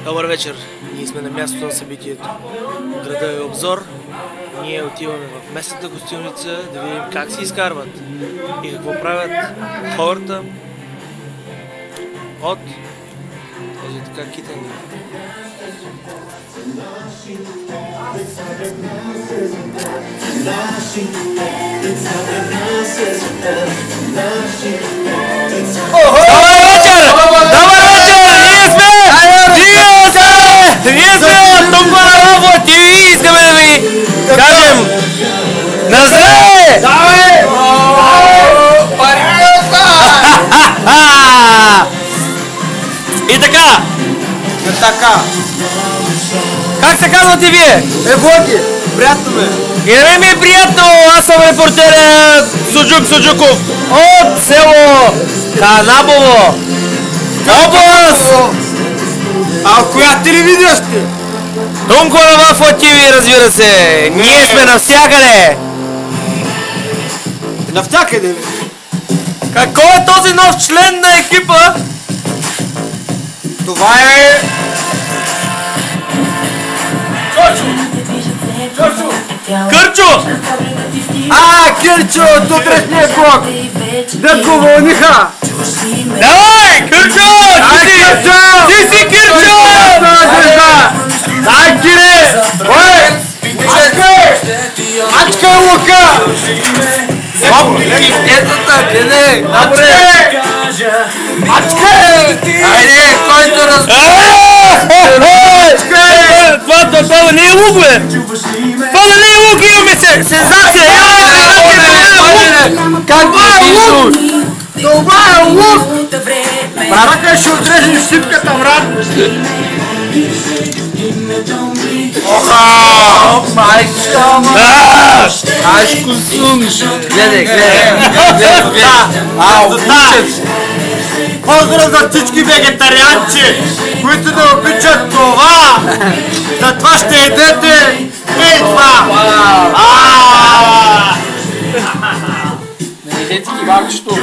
Добър вечер! Ние сме на мястото на събитието. Града е обзор. Ние отиваме в местната гостилница да видим как се изкарват и какво правят хората от този така китен град. Добър вечер! Добър вечер! Ние сме от Тумбара работи и искаме да ви кажем на здраве! Давай! И така! Как се казвате вие? Воги! Приятно ме! И на мен ми е приятно, аз съм репортерът Суджуков от село Канабово, област А в коя телевизия сте? Тункова в ТВ, разбира се. Ние сме навсякъде. Навсякъде! Какво е този нов член на екипа? Това е... Кърчо! Кирчо от утрешния блок! Да го вълниха! Давай, Кърчо! Ти си Кърчо! Дай, Кире! Ой! Мачка е лука! Къде? Мачка е! Айде, който разбира! Това не е лук, бе! Това не е лук, имаме сензация! Как е лук? Това е лук! Брака, ще отрежем сипката, брат! Майчка, Ашко сум! Гледай! Поздрав за всички вегетарианци, които да обичат това! За това ще едете и това! Не едете ги варчето.